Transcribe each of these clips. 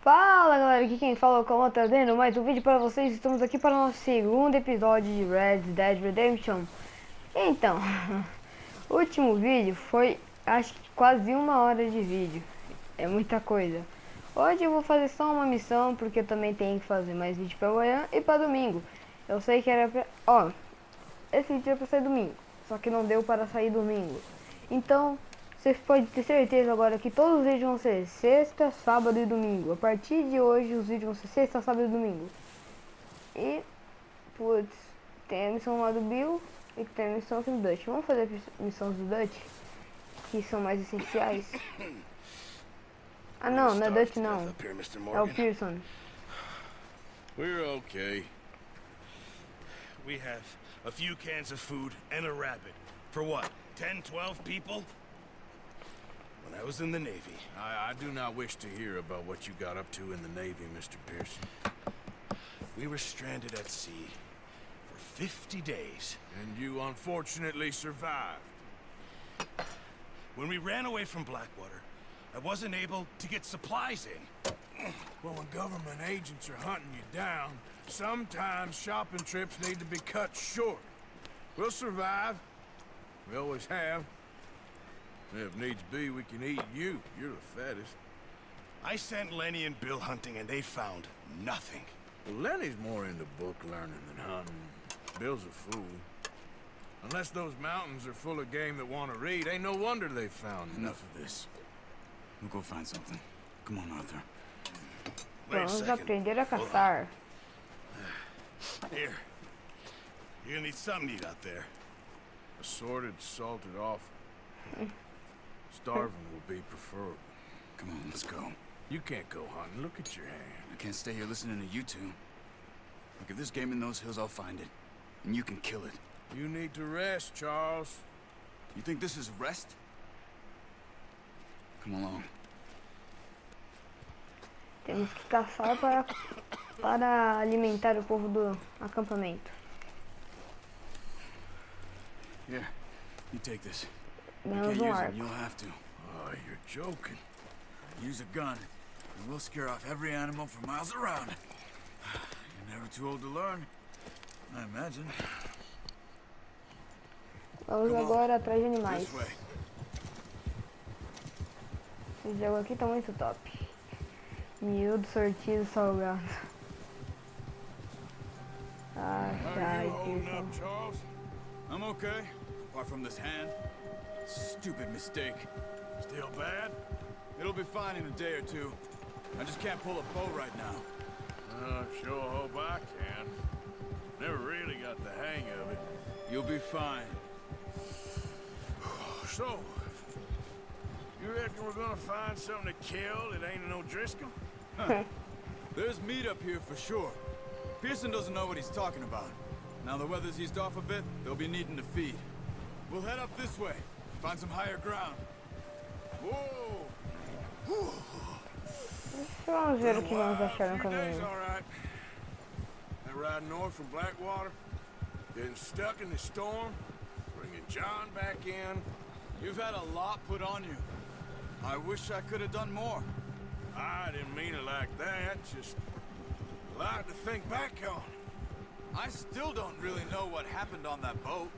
Fala galera, aqui quem fala é o Calma, trazendo mais um vídeo para vocês. Estamos aqui para o nosso segundo episódio de Red Dead Redemption. Então, o último vídeo foi, acho que quase 1 hora de vídeo. É muita coisa. Hoje eu vou fazer só uma missão, porque eu também tenho que fazer mais vídeo para amanhã e para domingo. Eu sei que era pra... Ó, esse vídeo era para sair domingo, só que não deu para sair domingo. Então... você pode ter certeza agora que todos os vídeos vão ser sexta, sábado e domingo. A partir de hoje os vídeos vão ser sexta, sábado e domingo. E, putz, tem a missão lá do Bill e tem a missão aqui do Dutch. Vamos fazer a missão do Dutch, que são mais essenciais. Ah não, não é Dutch não. É o Pearson. We're okay. We have a few cans of food and a rabbit. For what? 10, 12 people? When I was in the Navy. I do not wish to hear about what you got up to in the Navy, Mr. Pearson. We were stranded at sea for 50 days. And you unfortunately survived. When we ran away from Blackwater, I wasn't able to get supplies in. Well, when government agents are hunting you down, sometimes shopping trips need to be cut short. We'll survive. We always have. If needs be, we can eat you. You're the fattest. I sent Lenny and Bill hunting and they found nothing. Well, Lenny's more into book learning than hunting. Bill's a fool. Unless those mountains are full of game that want to read, ain't no wonder they found Enough of this. We'll go find something. Come on, Arthur. Wait a Vamos second. aprender a caçar. Here. You're gonna need something to eat out there. assorted, salted offal. Starving will be preferable. Come on, let's go. You can't go hunting. Look at your hand. I can't stay here listening to you two. Look, if there's game in those hills, I'll find it. And you can kill it. You need to rest, Charles. You think this is rest? Come along. Temos que caçar para alimentar o povo do acampamento. Here, you take this. Ganhamos Can't use it, arco. you'll have to. Oh, you're joking. Use a gun, and we'll scare off every animal for miles around. You're never too old to learn, I imagine. Vamos agora atrás de animais. This way. Esse jogo aqui tá muito top. Miúdo, sortido, salgado. Ai, How are ai, you holding Pearson. up, Charles? I'm okay, apart from this hand. Stupid mistake. Still bad? It'll be fine in a day or two. I just can't pull a bow right now. Sure hope I can. Never really got the hang of it. You'll be fine. So, you reckon we're gonna find something to kill that ain't no Driscoll? There's meat up here for sure. Pearson doesn't know what he's talking about. Now the weather's eased off a bit, they'll be needing to feed. We'll head up this way, find some higher ground. Whoa! Vamos ver o que vamos achar no Few days, caminho. all right. That ride north from Blackwater, getting stuck in the storm, bringing John back in. You've had a lot put on you. I wish I could have done more. I didn't mean it like that, just a lot to think back on. I still don't really know what happened on that boat.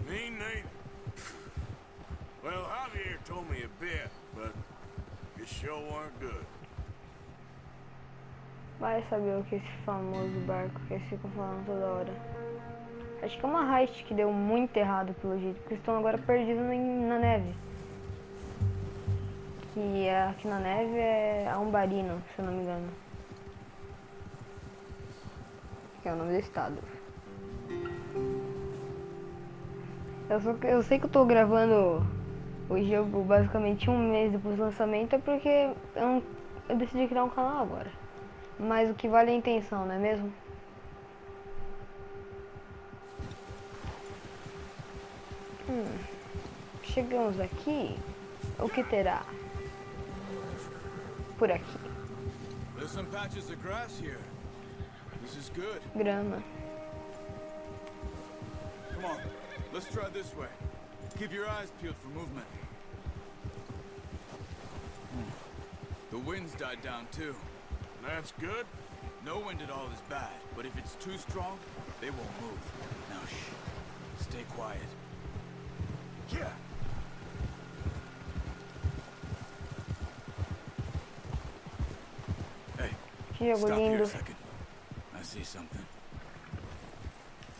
Me neither. Well, Javier told me a bit, but it sure weren't good. Vai saber o que esse famoso barco que eles ficam falando toda hora. Acho que é uma heist que deu muito errado pelo jeito, porque estão agora perdidos na neve. Que aqui na neve é Ambarino, se eu não me engano. Que é o nome do estado. Eu sei que eu tô gravando o jogo basicamente 1 mês depois do lançamento, é porque eu decidi criar um canal agora. Mas o que vale é a intenção, não é mesmo? Chegamos aqui. O que terá? Por aqui. There's some patches of grass here. This is good. Grama. Come on, let's try this way. Keep your eyes peeled for movement. The wind's died down too. That's good. No wind at all is bad, but if it's too strong, they won't move. Now shh. Stay quiet. Yeah. Hey, Que jogo stop here a lindo. second. I see something.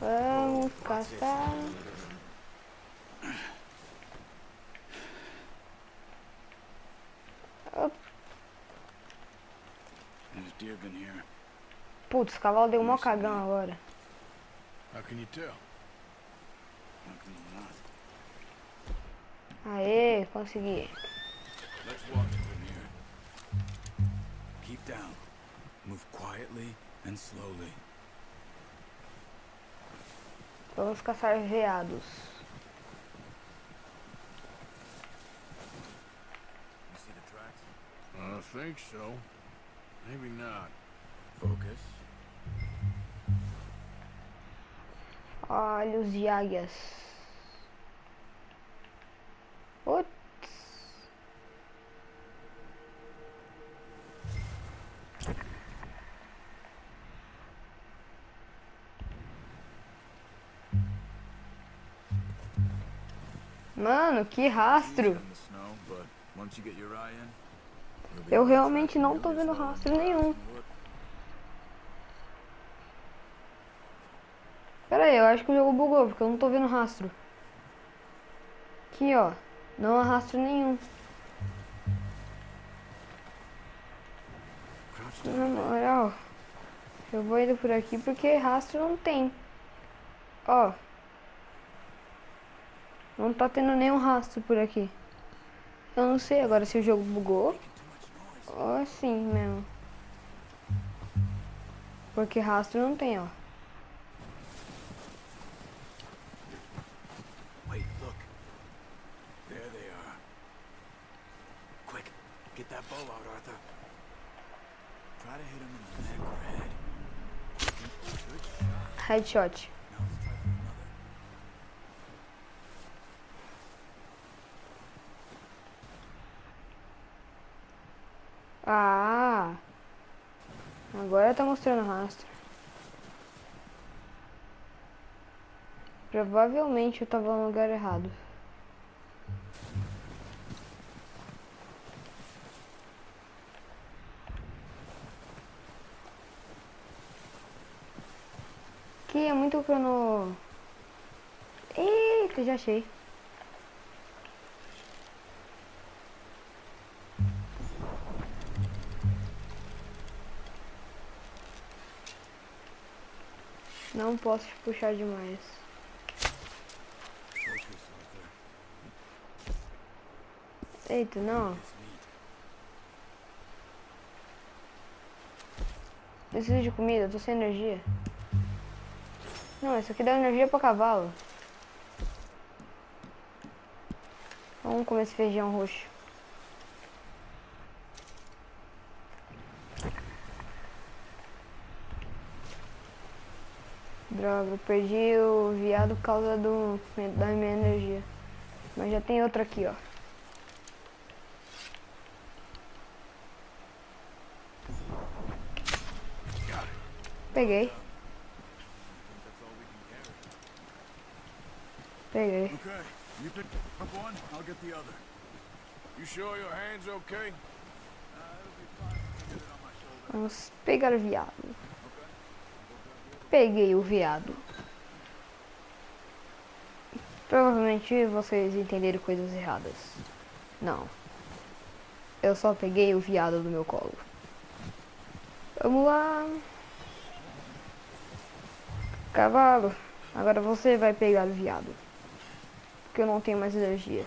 Vamos caçar. Op. There's deer been here. Putz, o cavalo deu mó cagão agora. How can you tell? How come I'm not? Aê, consegui. Let's walk it from here. Keep down. Move quietly and slowly. Vamos caçar veados. You see the tracks? I think so. Maybe not. Focus. Olhos de águias. Putz. Mano, que rastro! In the snow, but once you get your eye in, you'll be Eu able to realmente track não them tô really vendo slow rastro in nenhum. grass and wood. Pera aí, eu acho que o jogo bugou, porque eu não tô vendo rastro. Aqui, ó. Não há rastro nenhum. Crouch Na down. moral, eu vou indo por aqui porque rastro não tem. Ó. Não tá tendo nenhum rastro por aqui. Eu não sei agora se o jogo bugou. Ou assim mesmo. Porque rastro não tem, ó. Wait, look. There they are. Quick, get that bow out, Arthur. Try to hit him in the neck or head. Good shot. Headshot. Now let's try for another. Ah! Agora tá mostrando rastro. Provavelmente eu tava no lugar errado. Aqui é muito crono... Eita, já achei. Não posso te puxar demais. Focus, Arthur. Eita, não. This meat. Preciso de comida, tô sem energia. Não, isso aqui dá energia pra cavalo. Vamos comer esse feijão roxo. Droga, eu perdi o viado por causa da minha energia. Mas já tem outro aqui, ó. Peguei. Peguei. Okay, you pick up one, I'll get the other. You sure your hand's okay? It'll be fine. I'll get it on my shoulder. Vamos pegar o viado. Peguei o viado. Provavelmente vocês entenderam coisas erradas. Não. Eu só peguei o viado do meu colo. Vamos lá. Cavalo. Agora você vai pegar o viado. Porque eu não tenho mais energia.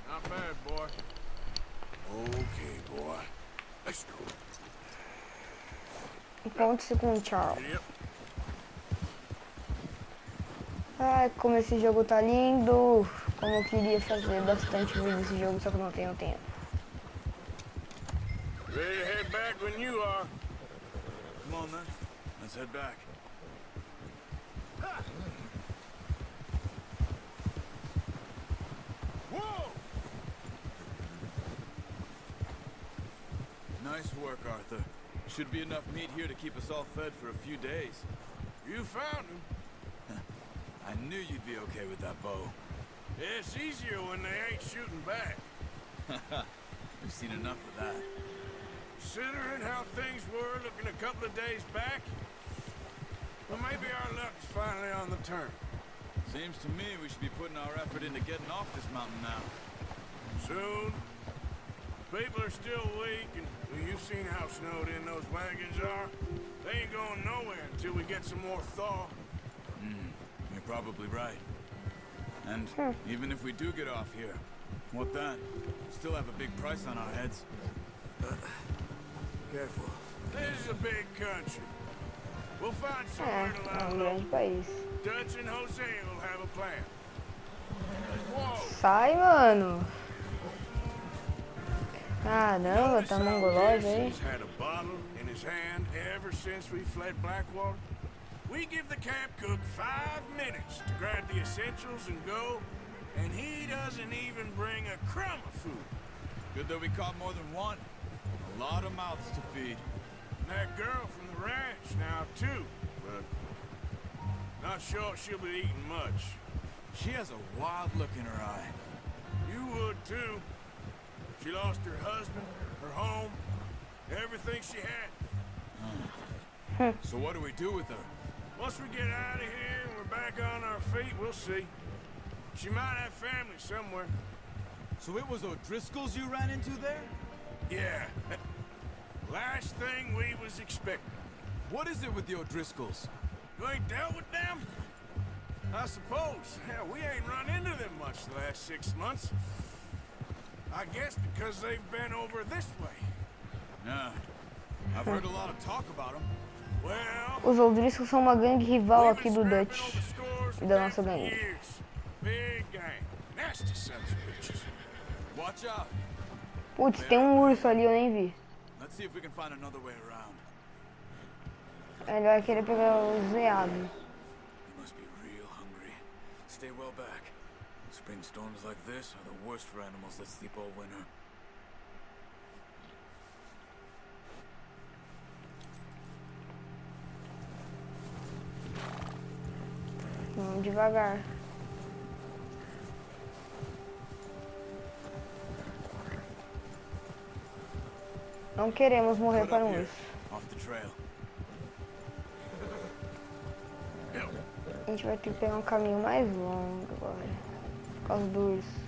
Not bad, boy. Okay, boy. Let's go. Encontre-se com o Charles. Yep. Ai, como esse jogo tá lindo. Como eu queria fazer bastante vídeo desse jogo, só que eu não tenho tempo. Ready to head back when you are. Come on then, let's head back. Whoa! Nice work, Arthur. Should be enough meat here to keep us all fed for a few days. You found him. I knew you'd be okay with that bow. Yeah, it's easier when they ain't shooting back. We've seen enough of that. Considering how things were looking a couple of days back, well, maybe our luck is finally on the turn. Seems to me we should be putting our effort into getting off this mountain now. Soon. People are still weak, and well, you've seen how snowed in those wagons are. They ain't going nowhere until we get some more thaw. You're probably right. And even if we do get off here, what then? Still have a big price on our heads. Careful. This is a big country. We'll find somewhere to lie low. Grande país. Dutch and Jose will have a plan. Whoa! Sai, mano. Caramba, tá mongoloide aí. He's had a bottle in his hand ever since we fled Blackwater. We give the camp cook 5 minutes to grab the essentials and go, and he doesn't even bring a crumb of food. Good that we caught more than one. A lot of mouths to feed. And that girl from the ranch now too, but not sure she'll be eating much. She has a wild look in her eye. You would too. She lost her husband, her home, everything she had. So what do we do with her? Once we get out of here and we're back on our feet, we'll see. She might have family somewhere. So it was O'Driscolls you ran into there? Yeah. Last thing we was expecting. What is it with the O'Driscolls? You ain't dealt with them? I suppose. Hell, we ain't run into them much the last 6 months. I guess because they've been over this way. Nah. I've heard a lot of talk about them. Well, Os O'Driscolls são uma gangue rival we've aqui been do scrapping Dutch over scores e with da them nossa for gangue. years. Big gang. Nasty sons of bitches. Watch out. Putz, tem um urso ali, eu nem vi. Let's see if we can find another way around. Ele vai querer pegar o veado. You must be real hungry. Stay well back. Spring storms like this are the worst for animals that sleep all winter. Vamos devagar. Não queremos morrer para um urso. Off the trail. A gente vai ter que pegar um caminho mais longo agora. Por causa do urso.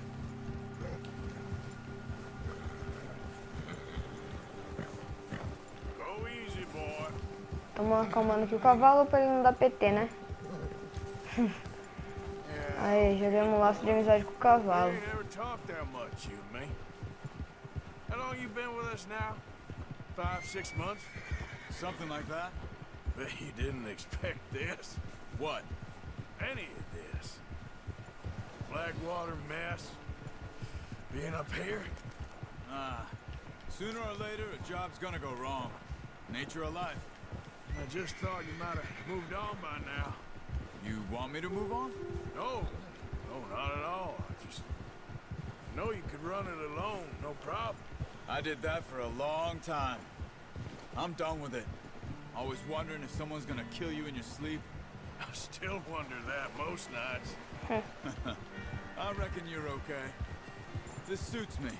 Go easy, boy. Estamos acalmando aqui o cavalo para ele não dar PT, né? Aí, já demos um laço de amizade com o We cavalo. ain't never talked that much, you and me. How long you been with us now? 5, 6 months? Something like that? Bet you didn't expect this. What? Any of this. Blackwater mess. Being up here. Ah. Sooner or later, a job's gonna go wrong. Nature of life. I just thought you might have moved on by now. You want me to move on? No. No, not at all. I just know you could run it alone, no problem. I did that for a long time. I'm done with it. Always wondering if someone's gonna kill you in your sleep. I still wonder that most nights. I reckon you're okay. This suits me.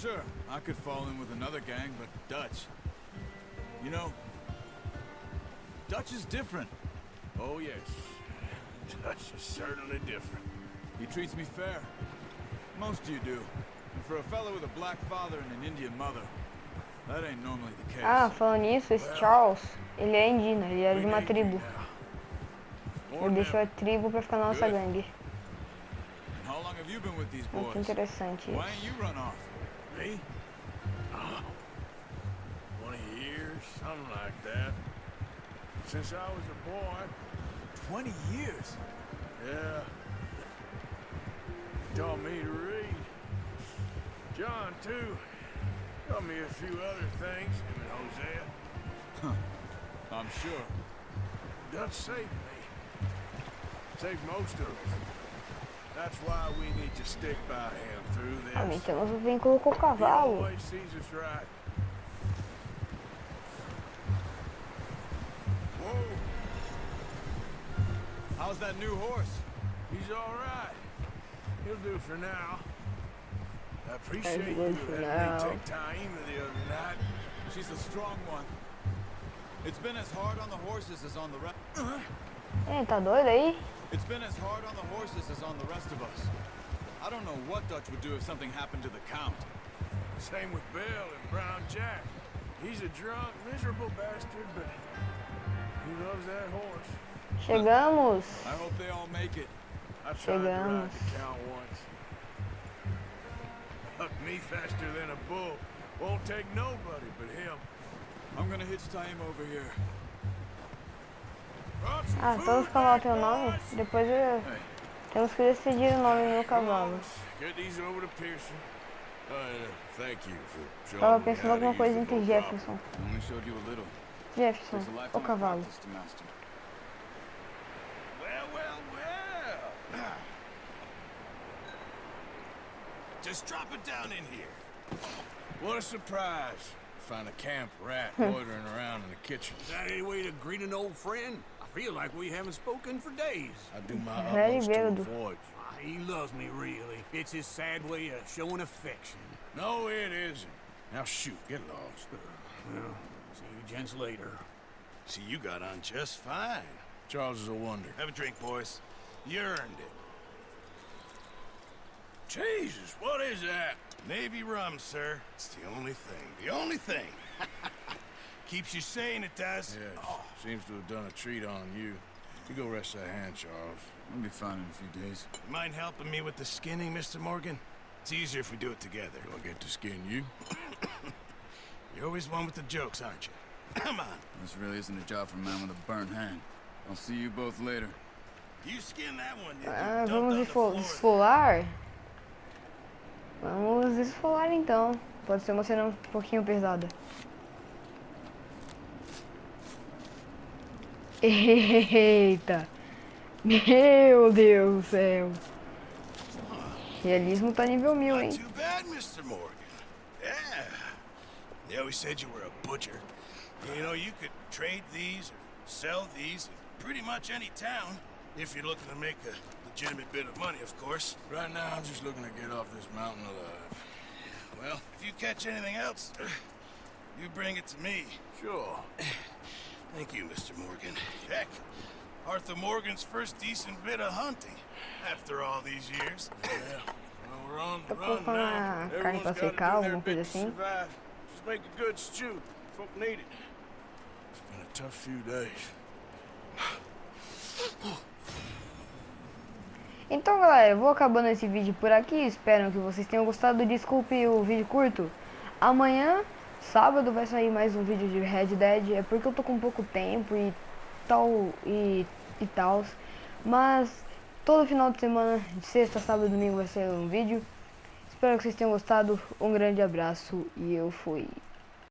Sure, I could fall in with another gang, but Dutch. You know, Dutch is different. Oh, yes. Dutch is certainly different. He treats me fair. Most of you do. And for a fellow with a black father and an Indian mother, that ain't normally the case. Ah, falando nisso, esse Charles, ele é indígena, ele era de uma tribo. Ele deixou a tribo pra ficar na nossa gangue. And how long have you been with these Muito boys? interessante Why isso. ain't you run off? Me? 20 years, something like that. Since I was a boy. 20 years? Yeah. Taught me to read. John, too. Taught me a few other things, him and Hosea. I'm sure. Dutch saved me. Saved most of us. That's why we need to stick by him through Também this. temos o vínculo com o He cavalo. always sees us right. How's that new horse? He's all right. He'll do for now. I appreciate you good for letting now. me take Taima the other night. She's a strong one. It's been as hard on the horses as on the rest. Ei, tá doido aí? It's been as hard on the horses as on the rest of us. I don't know what Dutch would do if something happened to the Count. Same with Bill and Brown Jack. He's a drunk, miserable bastard, but he loves that horse. Chegamos. I hope they all make it. I tried to ride Chegamos. the Count once. Hucked me faster than a bull. Won't take nobody but him. I'm gonna hitch Taima over here. Brought some Ah, food todos os cavalos back, têm o nome? boys. Depois Hey, temos que decidir o nome do meu Come on, cavalo. let's get these over to Pearson. Thank you for Tava showing me pensando how to alguma use coisa the entre boat Jefferson. I only showed you a little. Jefferson, There's a o lifetime of cavalo. practice to master. Well. Just drop it down in here. What a surprise. Find a camp rat loitering around in the kitchen. Is that any way to greet an old friend? I feel like we haven't spoken for days. I do my Very utmost to bêbado. avoid Ah, he loves me, really. It's his sad way of showing affection. you. No, it isn't. Now shoot, get lost. Well, see you gents later. See, you got on just fine. Charles is a wonder. Have a drink, boys. You earned it. Jesus, what is that? Navy rum, sir. It's the only thing. The only thing. Keeps you sane, it does. Yes, seems to have done a treat on you. You go rest that hand, Charles. We'll be fine in a few days. You mind helping me with the skinning, Mr. Morgan? It's easier if we do it together. Do I get to skin you? You're always one with the jokes, aren't you? Come on. This really isn't a job for a man with a burnt hand. I'll see you both later. You skin that one, you Ah, dumped vamos on the floor. desfolar? Vamos desfolar então. Pode ser uma cena um pouquinho pesada. Eita! Meu Deus do céu! Realismo tá nível 1000, Not hein? too bad, Mr. Morgan. Yeah. They always said you were a butcher. You know, you could trade these or sell these in pretty much any town if you're looking to make a legitimate bit of money, of course. Right now, I'm just looking to get off this mountain alive. Well, if you catch anything else, you bring it to me. Sure. Thank you, Mr. Morgan. Heck, Arthur Morgan's first decent bit of hunting after all these years. Yeah. Well, we're on the Tô run colocando now. a carne Everyone's pra got to secar, do their alguma bit coisa to assim. survive. Just make a good stew. Folk need it. It's been a tough few days. Então galera, eu vou acabando esse vídeo por aqui. Espero que vocês tenham gostado. Desculpe o vídeo curto. Amanhã, sábado, vai sair mais um vídeo de Red Dead. É porque eu tô com pouco tempo e tal e tal. Mas todo final de semana, de sexta, sábado e domingo vai sair um vídeo. Espero que vocês tenham gostado. Um grande abraço e eu fui.